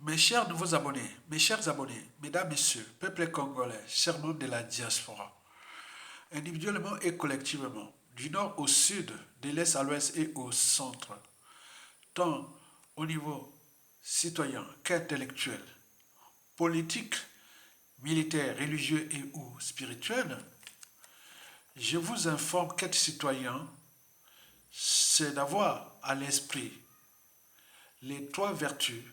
Mes chers nouveaux abonnés, mes chers abonnés, mesdames, messieurs, peuple congolais, chers membres de la diaspora, individuellement et collectivement, du nord au sud, de l'est à l'ouest et au centre, tant au niveau citoyen qu'intellectuel, politique, militaire, religieux et ou spirituel, je vous informe qu'être citoyen, c'est d'avoir à l'esprit les trois vertus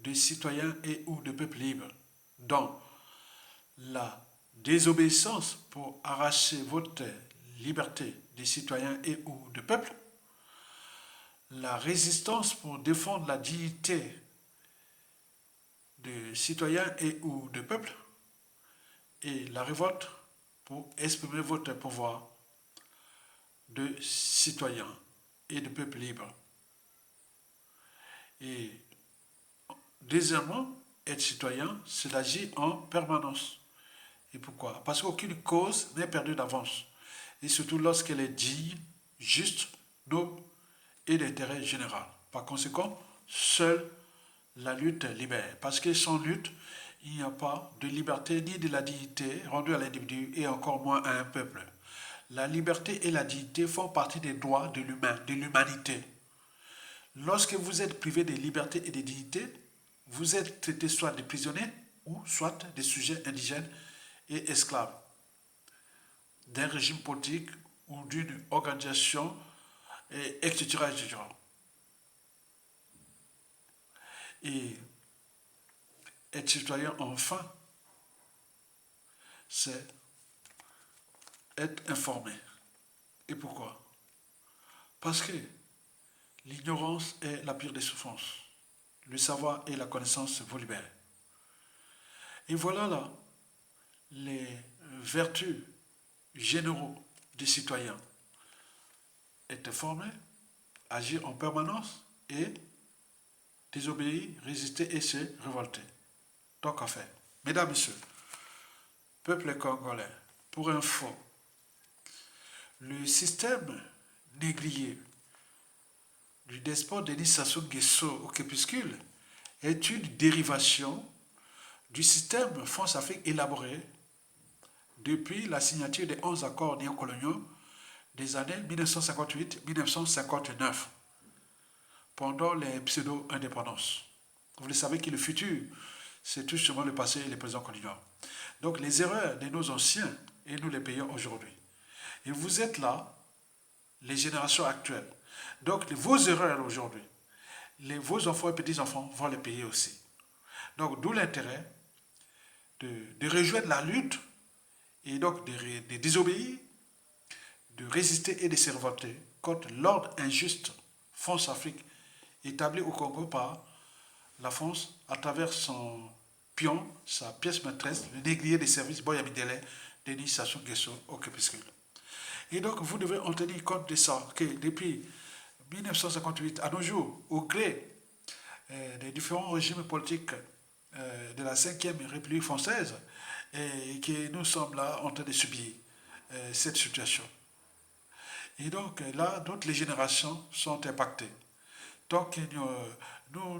de citoyen et ou de peuple libre, dont la désobéissance pour arracher votre liberté de citoyen et ou de peuple, la résistance pour défendre la dignité de citoyen et ou de peuple, et la révolte pour exprimer votre pouvoir de citoyen et de peuple libre. Et deuxièmement, être citoyen, c'est d'agir en permanence. Et pourquoi? Parce qu'aucune cause n'est perdue d'avance. Et surtout lorsqu'elle est digne, juste, noble et d'intérêt général. Par conséquent, seule la lutte libère. Parce que sans lutte, il n'y a pas de liberté ni de la dignité rendue à l'individu et encore moins à un peuple. La liberté et la dignité font partie des droits de l'humain, de l'humanité. Lorsque vous êtes privé de liberté et de dignité, vous êtes traité soit de prisonniers ou soit des sujets indigènes et esclaves d'un régime politique ou d'une organisation, etc., etc. Et être citoyen, enfin, c'est être informé. Et pourquoi? Parce que l'ignorance est la pire des souffrances. Le savoir et la connaissance vous libèrent. Et voilà là les vertus généraux des citoyens. Être informé, agir en permanence et désobéir, résister et se révolter. Tant qu'à faire. Mesdames, Messieurs, peuple congolais, pour info, le système négrier du despote Denis Sassou Nguesso au crépuscule est une dérivation du système France-Afrique élaboré depuis la signature des 11 accords néocoloniaux des années 1958-1959 pendant les pseudo-indépendances. Vous le savez que le futur, c'est tout simplement le passé et les présents qu'on ignore. Donc les erreurs de nos anciens, et nous les payons aujourd'hui. Et vous êtes là, les générations actuelles. Donc vos erreurs aujourd'hui, vos enfants et petits-enfants vont les payer aussi. Donc d'où l'intérêt de rejoindre la lutte et donc de désobéir, de résister et de se révolter contre l'ordre injuste France-Afrique établi au Congo par la France à travers son pion, sa pièce maîtresse, le négrier des services Boya Midele, Denis Sassou Nguesso au crépuscule. Et donc vous devez en tenir compte de ça, que depuis 1958 à nos jours, au gré des différents régimes politiques de la 5e République française, et que nous sommes là en train de subir cette situation. Et donc là, toutes les générations sont impactées. Tant que nous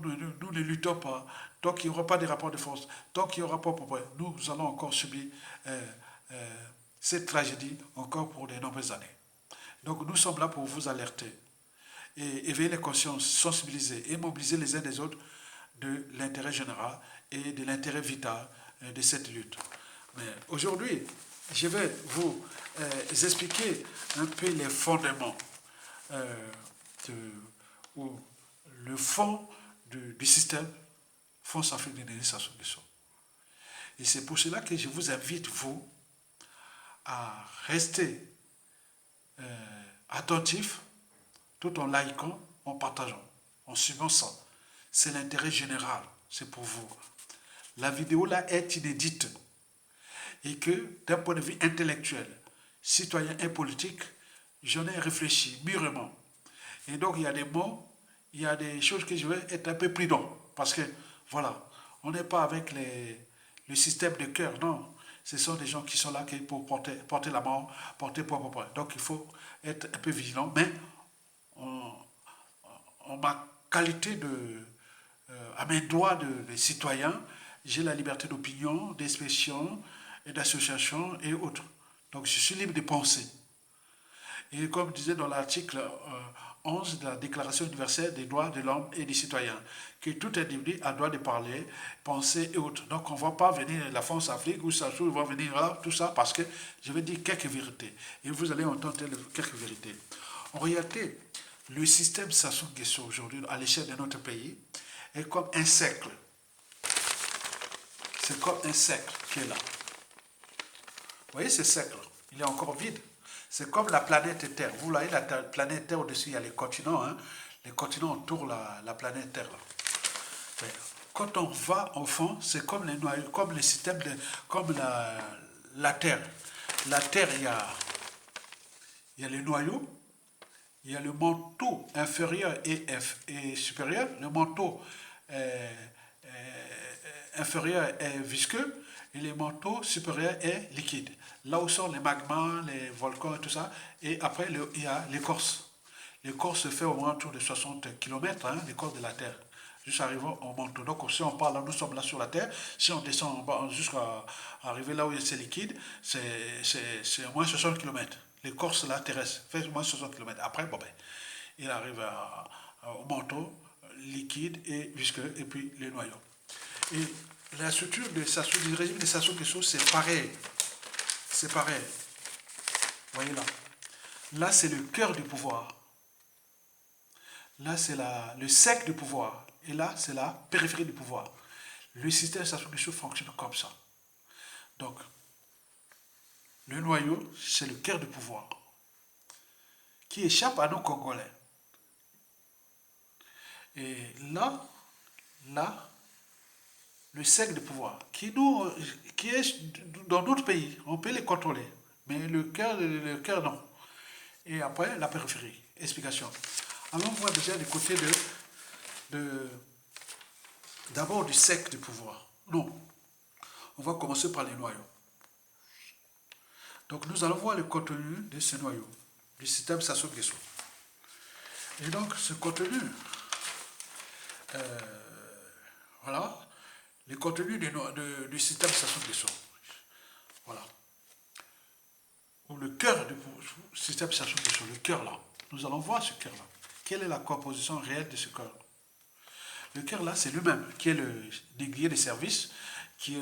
ne luttons pas, tant qu'il n'y aura pas de rapport de force, tant qu'il n'y aura pas de problème, nous allons encore subir euh, euh, cette tragédie encore pour de nombreuses années. Donc nous sommes là pour vous alerter et éveiller les consciences, sensibiliser et mobiliser les uns des autres de l'intérêt général et de l'intérêt vital de cette lutte. Mais aujourd'hui, je vais vous expliquer un peu les fondements de, ou le fond du système France-Afrique de Denis Sassou Nguesso. Et c'est pour cela que je vous invite, vous, à rester attentif tout en likant, en partageant, en suivant ça. C'est l'intérêt général, c'est pour vous. La vidéo là est inédite et que d'un point de vue intellectuel, citoyen et politique, j'en ai réfléchi mûrement. Et donc il y a des mots, il y a des choses que je vais être un peu prudent parce que voilà, on n'est pas avec le système de cœur, non. Ce sont des gens qui sont là pour porter la mort, porter point. Donc il faut être un peu vigilant, mais en ma qualité de mes droits de citoyen, j'ai la liberté d'opinion, d'expression, et d'association et autres. Donc je suis libre de penser. Et comme disait dans l'article 11 de la Déclaration universelle des droits de l'homme et des citoyens, que tout individu a droit de parler, penser et autres. Donc on ne va pas venir la France-Afrique ou ça va venir là, tout ça, parce que je vais dire quelques vérités. Et vous allez entendre quelques vérités. En réalité, le système Sassou Nguesso aujourd'hui, à l'échelle de notre pays, est comme un cercle. C'est comme un cercle qui est là. Vous voyez ce cercle, il est encore vide. C'est comme la planète Terre. Vous voyez la planète Terre au-dessus, il y a les continents. Hein? Les continents entourent la planète Terre. Là. Mais quand on va au fond, c'est comme les noyaux, comme le système, comme la Terre. La Terre, il y a les noyaux, il y a le manteau inférieur et supérieur. Le manteau inférieur est visqueux et le manteau supérieur est liquide. Là où sont les magmas, les volcans et tout ça. Et après, il y a l'écorce. L'écorce se fait au moins autour de 60 km, hein, l'écorce de la Terre, juste arrivant au manteau. Donc si on parle, là, nous sommes là sur la Terre, si on descend en bas jusqu'à arriver là où c'est liquide, c'est au moins 60 km. L'écorce là terrestre fait au moins 60 km. Après, bon, ben, il arrive au manteau liquide et visqueux, et puis les noyaux. Et la structure du régime de Sassou Nguesso, c'est pareil. C'est pareil. Vous voyez là. Là, c'est le cœur du pouvoir. Là, c'est le cercle du pouvoir. Et là, c'est la périphérie du pouvoir. Le système Sassou Nguesso fonctionne comme ça. Donc, le noyau, c'est le cœur du pouvoir qui échappe à nos Congolais. Et là, le cercle de pouvoir, qui est dans notre pays, on peut les contrôler, mais le cœur non. Et après, la périphérie. Explication. Allons voir déjà du côté d'abord du cercle de pouvoir. Non, on va commencer par les noyaux. Donc nous allons voir le contenu de ces noyaux, du système Sassou Nguesso. Et donc ce contenu, voilà, le contenu du système Sassou Nguesso. Voilà. Ou le cœur du système Sassou Nguesso, le cœur là. Nous allons voir ce cœur là. Quelle est la composition réelle de ce cœur? Le cœur là, c'est lui-même, qui est le négrier des services, qui est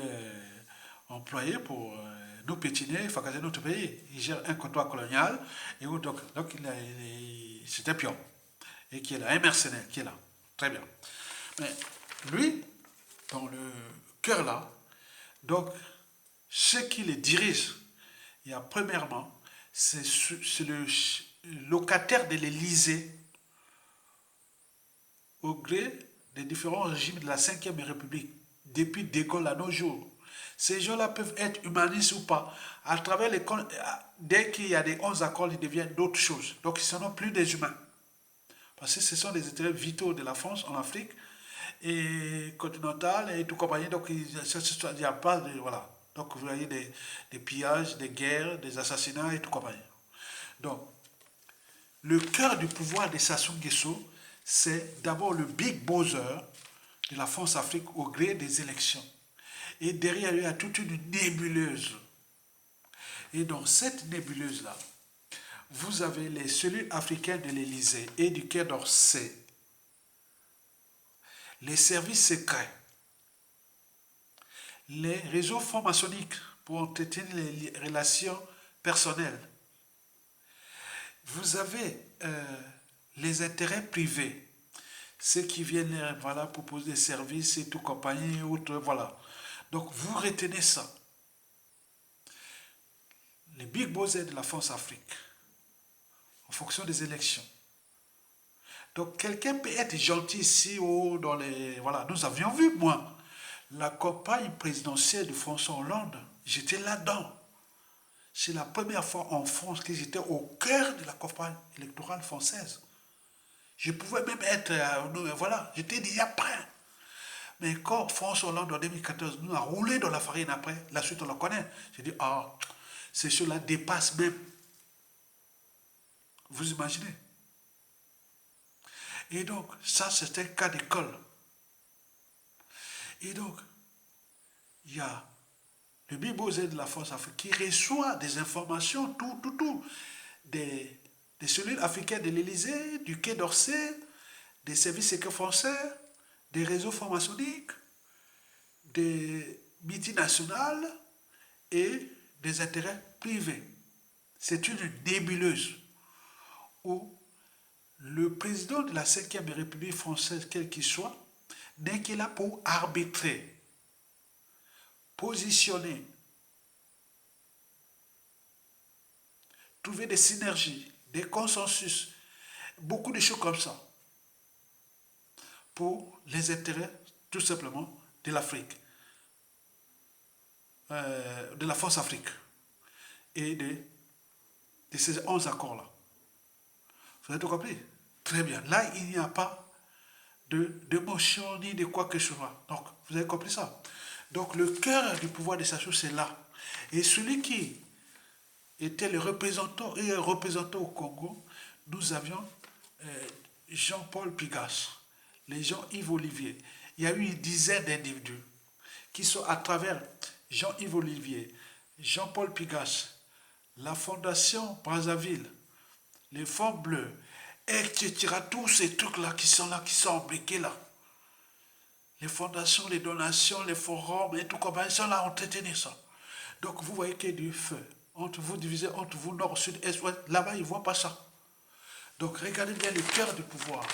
employé pour nous pétiner, fracasser notre pays. Il gère un comptoir colonial, et donc c'est un pion, et qui est là, un mercenaire qui est là. Très bien. Mais lui, dans le cœur là, donc, ce qui les dirige, il y a premièrement, c'est le locataire de l'Élysée au gré des différents régimes de la Ve République, depuis De Gaulle à nos jours. Ces gens-là peuvent être humanistes ou pas. À travers dès qu'il y a des 11 accords, ils deviennent d'autres choses. Donc, ils ne sont plus des humains. Parce que ce sont des intérêts vitaux de la France en Afrique et continentale et tout compagnie. Donc, il n'y a pas de. Voilà. Donc, vous voyez des pillages, des guerres, des assassinats et tout compagnie. Donc, le cœur du pouvoir de Sassou Nguesso, c'est d'abord le big bother de la France-Afrique au gré des élections. Et derrière lui, il y a toute une nébuleuse. Et dans cette nébuleuse-là, vous avez les cellules africaines de l'Élysée et du Quai d'Orsay, les services secrets, les réseaux francs-maçonniques pour entretenir les relations personnelles. Vous avez les intérêts privés, ceux qui viennent voilà, proposer des services et tout compagnie, autres, voilà. Donc vous retenez ça. Les big boss de la France-Afrique, en fonction des élections. Donc quelqu'un peut être gentil ici ou dans les... Voilà, nous avions vu, moi, la campagne présidentielle de François Hollande, j'étais là-dedans. C'est la première fois en France que j'étais au cœur de la campagne électorale française. Je pouvais même être... voilà, j'étais déjà prêt. Mais quand François Hollande en 2014 nous a roulé dans la farine après, la suite on la connaît, j'ai dit, ah, ces choses-là dépassent même. Vous imaginez? Et donc, ça c'est un cas d'école. Et donc, il y a le Bibosé de la force africaine qui reçoit des informations, tout, des cellules africaines de l'Élysée, du Quai d'Orsay, des services secrets français, des réseaux formationniques, des multinationales et des intérêts privés. C'est une nébuleuse où le président de la 5e République française, quel qu'il soit, n'est qu'il là pour arbitrer, positionner, trouver des synergies, des consensus, beaucoup de choses comme ça, pour les intérêts, tout simplement, de l'Afrique, de la force Afrique et de ces 11 accords-là. Vous avez tout compris? Très bien. Là, il n'y a pas de motion ni de quoi que ce soit. Donc, vous avez compris ça? Donc, le cœur du pouvoir des Sachou, c'est là. Et celui qui était le représentant et un représentant au Congo, nous avions Jean-Paul Pigas, les Jean-Yves Olivier. Il y a eu une dizaine d'individus qui sont à travers Jean-Yves Olivier, Jean-Paul Pigas, la Fondation Brazzaville, les Fonds Bleus, etc. Tous ces trucs-là, qui sont imbriqués là. Les fondations, les donations, les forums et tout comme ça, ils sont là à entretenir ça. Donc vous voyez qu'il y a du feu. Entre vous divisez, entre vous nord, sud, est, ouest, là-bas, ils ne voient pas ça. Donc regardez bien le cœur du pouvoir.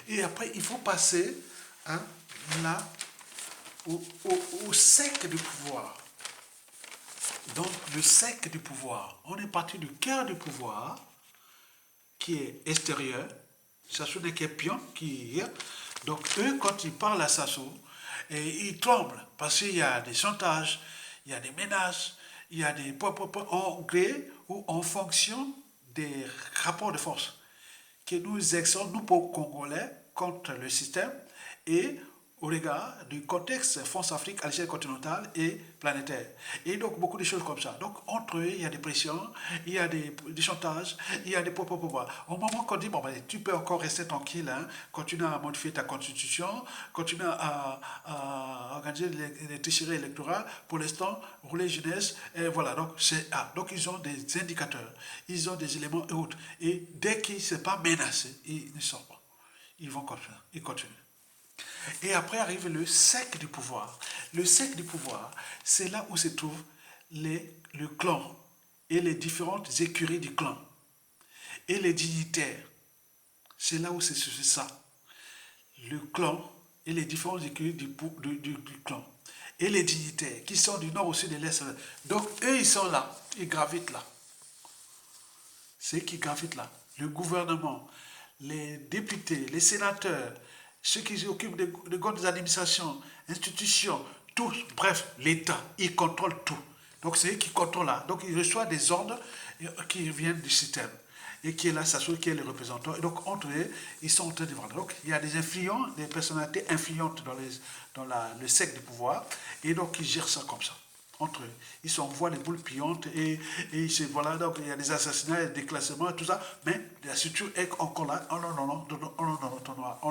Et après, il faut passer hein, là, au sec du pouvoir. Donc le sec du pouvoir. On est parti du cœur du pouvoir, qui est extérieur. Sassou n'est qu'un pion qui est. Donc eux, quand ils parlent à Sassou, ils tremblent parce qu'il y a des chantages, il y a des menaces, il y a des en gré ou en fonction des rapports de force que nous exerçons, nous, pour Congolais, contre le système et au regard du contexte France-Afrique à l'échelle continentale et planétaire. Et donc, beaucoup de choses comme ça. Donc, entre eux, il y a des pressions, il y a des chantages, il y a des Au moment qu'on dit, bon, ben, tu peux encore rester tranquille, hein, continuer à modifier ta constitution, continuer à organiser les tricheries électorales, pour l'instant, rouler jeunesse, et voilà. Donc, donc, ils ont des indicateurs, ils ont des éléments et autres. Et dès qu'ils ne sont pas menacés, ils ne sortent pas. Ils vont continuer, ils continuent. Et après arrive le sec du pouvoir. Le sec du pouvoir, c'est là où se trouve le clan et les différentes écuries du clan. Et les dignitaires. C'est là où c'est ça. Le clan et les différentes écuries du clan. Et les dignitaires qui sont du nord au sud et de l'est. Donc eux, ils sont là. Ils gravitent là. C'est eux qui gravitent là. Le gouvernement, les députés, les sénateurs, ceux qui s'occupent de grandes administrations, institutions, tous, bref, l'État, ils contrôlent tout. Donc c'est eux qui contrôlent là. Donc ils reçoivent des ordres qui viennent du système. Et qui est là, ça qui est le représentant. Et donc entre eux, ils sont en train de voir. Donc il y a des influents, des personnalités influentes dans le cercle du pouvoir. Et donc ils gèrent ça comme ça. Entre eux. Ils s'envoient les boules pillantes voilà, donc il y a des assassinats, des déclassements, tout ça, mais la structure est encore là, on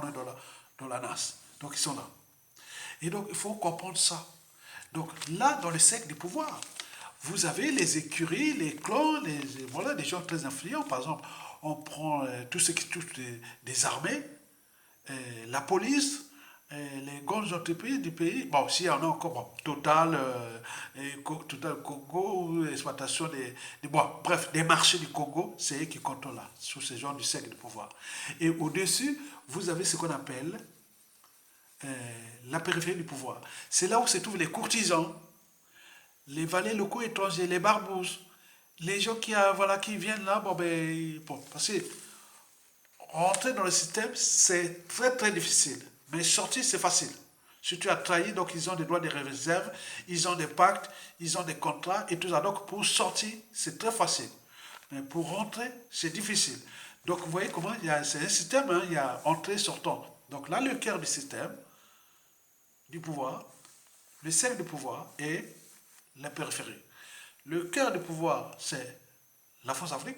est dans la NAS. Donc ils sont là. Et donc il faut comprendre ça. Donc là, dans le cercle du pouvoir, vous avez les écuries, les clans, voilà, des gens très influents. Par exemple, on prend tout ce qui touche des armées, la police, les grandes entreprises du pays. Bon, s'il y en a encore, bon, Total, Total Congo, exploitation bon, bref, des marchés du Congo, c'est eux qui contrôlent là, sous ces gens du cercle de pouvoir. Et au-dessus, vous avez ce qu'on appelle la périphérie du pouvoir. C'est là où se trouvent les courtisans, les valets locaux étrangers, les barbouzes, les gens qui viennent là, parce que rentrer dans le système, c'est très très difficile. Mais sortir, c'est facile. Si tu as trahi, donc ils ont des droits de réserve, ils ont des pactes, ils ont des contrats et tout ça. Donc pour sortir, c'est très facile. Mais pour rentrer, c'est difficile. Donc vous voyez comment c'est un système, hein, il y a entrée, sortant. Donc là, le cœur du système, du pouvoir, le cercle du pouvoir et la périphérie. Le cœur du pouvoir, c'est la France-Afrique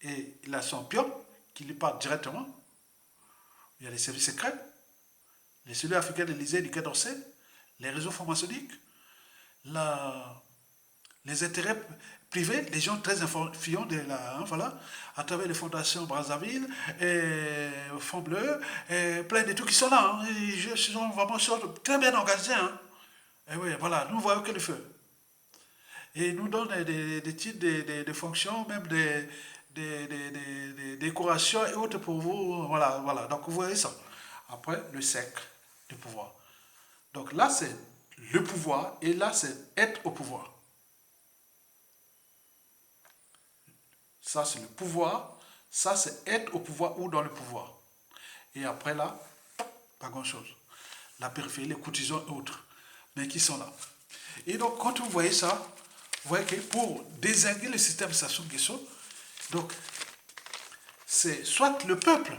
et il a son pion qui lui parle directement. Il y a les services secrets, les cellules africaines de l'Élysée et du Quai d'Orsay, les réseaux francs-maçonniques, les intérêts privés, les gens très influents de la, hein, voilà, à travers les fondations Brazzaville, et Fonds Bleu, et plein de trucs qui sont là. Hein, ils sont vraiment très bien organisés. Hein. Et oui, voilà, nous voyons que le feu. Et ils nous donnent des titres, des fonctions, même des décorations et autres pour vous. Voilà, voilà. Donc vous voyez ça. Après, le cercle du pouvoir. Donc là, c'est le pouvoir et là, c'est être au pouvoir. Ça, c'est le pouvoir. Ça, c'est être au pouvoir ou dans le pouvoir. Et après là, pas grand-chose. La périphérie, les courtisans et autres. Mais qui sont là. Et donc, quand vous voyez ça, vous voyez que pour désinguer le système Sassou Nguesso, donc, c'est soit le peuple,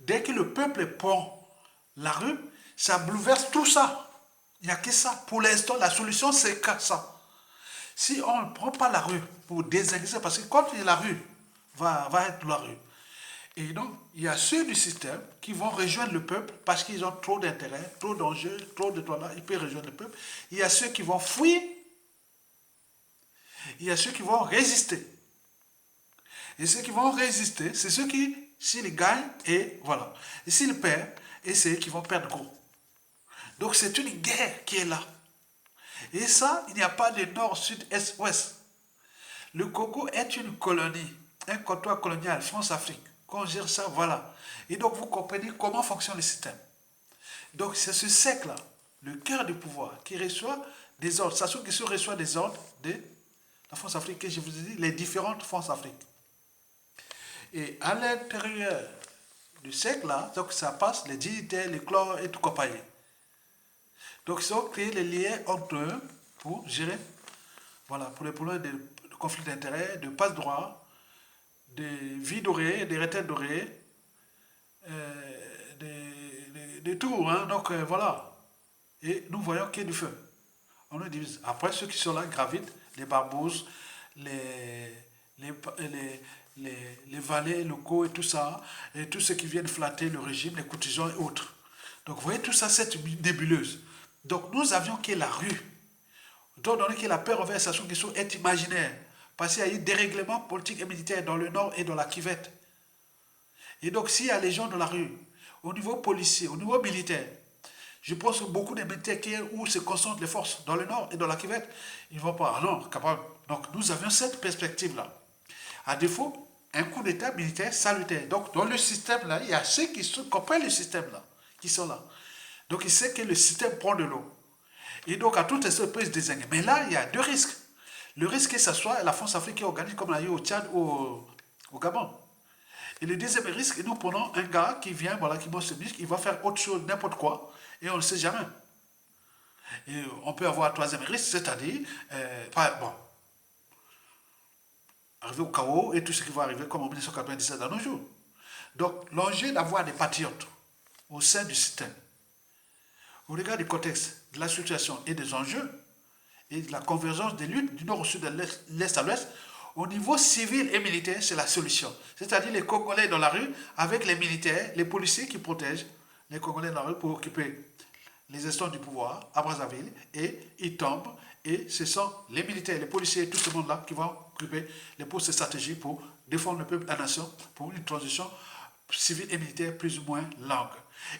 dès que le peuple prend la rue, ça bouleverse tout ça. Il n'y a que ça. Pour l'instant, la solution, c'est que ça. Si on ne prend pas la rue pour désinguer ça, parce que quand la rue va être la rue, et donc, il y a ceux du système qui vont rejoindre le peuple parce qu'ils ont trop d'intérêt, trop d'enjeux, trop de talent, ils peuvent rejoindre le peuple. Il y a ceux qui vont fuir, il y a ceux qui vont résister. Et ceux qui vont résister, c'est ceux qui, s'ils gagnent, et voilà. Et s'ils perdent, et c'est eux qui vont perdre gros. Donc c'est une guerre qui est là. Et ça, il n'y a pas de nord, sud, est, ouest. Le Congo est une colonie, un comptoir colonial, France-Afrique. Quand on gère ça, voilà. Et donc vous comprenez comment fonctionne le système. Donc c'est ce cercle-là, le cœur du pouvoir, qui reçoit des ordres. Sassou Nguesso reçoit des ordres de la France-Afrique, que je vous ai dit, les différentes France-Afrique. Et à l'intérieur du cercle-là, donc ça passe les dignitaires, les clans et tout compagnie. Donc ils ont créé les liens entre eux pour gérer, voilà, pour les problèmes de conflits d'intérêts, de passe-droit, des vies dorées, des retraites dorées, des tours, hein, donc voilà. Et nous voyons qu'il y a du feu. On nous divise. Après, ceux qui sont là gravitent, les barbouzes, les, les, les, les valets locaux et tout ça, et tous ceux qui viennent flatter le régime, les courtisans et autres. Donc vous voyez tout ça, c'est nébuleuse. Donc nous avions que la rue. Étant donné que la paix envers Sassou Nguesso est imaginaire, parce qu'il y a eu des dérèglements politiques et militaires dans le nord et dans la Kivette. Et donc s'il y a les gens dans la rue, au niveau policier, au niveau militaire, je pense que beaucoup de militaires où se concentrent les forces dans le nord et dans la Kivette, ils ne vont pas. Ah non, capable. Donc nous avions cette perspective-là. À défaut, un coup d'État militaire salutaire. Donc dans le système-là, il y a ceux qui comprennent le système-là, qui sont là. Donc il sait que le système prend de l'eau. Et donc à toute espèce peut se désigner. Mais là, il y a deux risques. Le risque que ce soit la France-Afrique qui organise comme on a eu au Tchad ou au Gabon. Et le deuxième risque, nous prenons un gars qui vient, voilà, qui monte ce muscle, il va faire autre chose, n'importe quoi, et on ne sait jamais. Et on peut avoir un troisième risque, c'est-à-dire, bon, arriver au chaos et tout ce qui va arriver comme en 1997 dans nos jours. Donc l'enjeu d'avoir des patriotes au sein du système, au regard du contexte, de la situation et des enjeux, et de la convergence des luttes du nord au sud, de l'est à l'ouest, au niveau civil et militaire, c'est la solution. C'est-à-dire les Congolais dans la rue, avec les militaires, les policiers qui protègent les Congolais dans la rue pour occuper les instances du pouvoir à Brazzaville, et ils tombent, et ce sont les militaires, les policiers, tout ce monde-là qui vont occuper les postes stratégiques pour défendre le peuple, la nation, pour une transition civile et militaire plus ou moins longue.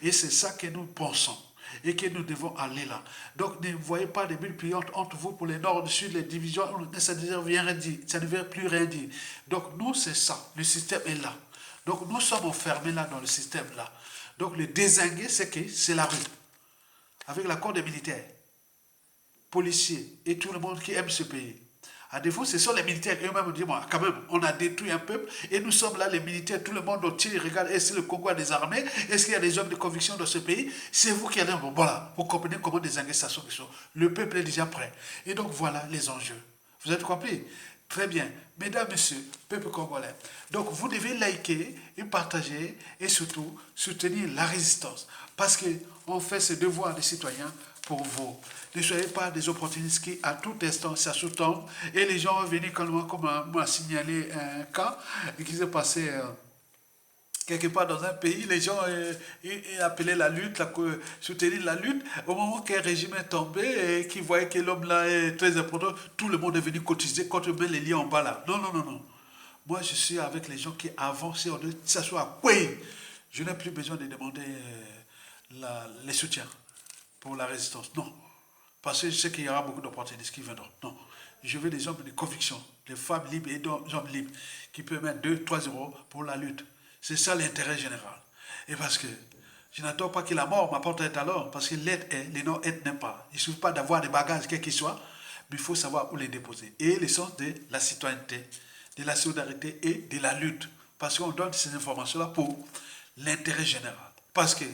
Et c'est ça que nous pensons et que nous devons aller là. Donc ne voyez pas des bulles pliantes entre vous pour les nord, le sud, les divisions, ça ne veut rien dire, ça ne veut plus rien dire. Donc nous c'est ça, le système est là. Donc nous sommes enfermés là dans le système là. Donc le désingué c'est que c'est la rue, avec l'accord des militaires, policiers et tout le monde qui aime ce pays. À défaut, ce sont les militaires eux-mêmes disent, moi, quand même, on a détruit un peuple et nous sommes là, les militaires, tout le monde entier regarde, est-ce que le Congo a des armées, est-ce qu'il y a des hommes de conviction dans ce pays? C'est vous qui allez, bon, voilà, vous comprenez comment des organisations sont. Le peuple est déjà prêt. Et donc voilà les enjeux. Vous avez compris? Très bien. Mesdames, messieurs, peuple congolais. Donc vous devez liker et partager et surtout soutenir la résistance. Parce qu'on fait ce devoir de citoyens pour vous. Ne soyez pas des opportunistes qui, à tout instant, ça sous-tombe. Et les gens vont venir comme m'a signalé un cas qui s'est passé quelque part dans un pays, les gens appelaient la lutte, soutenaient la lutte. Au moment qu'un régime est tombé et qu'ils voyaient que l'homme là est très important, tout le monde est venu cotiser contre les liens en bas là. Non, non, non, non. Moi, je suis avec les gens qui avancent, on doit s'asseoir. Oui, je n'ai plus besoin de demander les soutiens pour la résistance. Non. Parce que je sais qu'il y aura beaucoup d'opportunistes qui viendront. Non. Je veux des hommes de conviction, des femmes libres et des hommes libres qui peuvent mettre 2, 3 euros pour la lutte. C'est ça l'intérêt général. Et parce que je n'attends pas que la mort m'apporte un talent, parce que l'aide est, les non-aides n'aiment pas. Il ne suffit pas d'avoir des bagages, quels qu'ils soient, mais il faut savoir où les déposer. Et l'essence de la citoyenneté, de la solidarité et de la lutte. Parce qu'on donne ces informations-là pour l'intérêt général. Parce que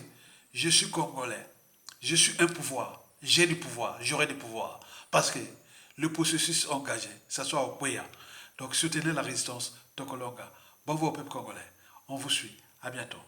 je suis congolais, je suis un pouvoir, j'ai du pouvoir, j'aurai du pouvoir. Parce que le processus engagé, ça soit au Kweya. Donc soutenez la résistance de Kolonga. Bon vous au peuple congolais. On vous suit. À bientôt.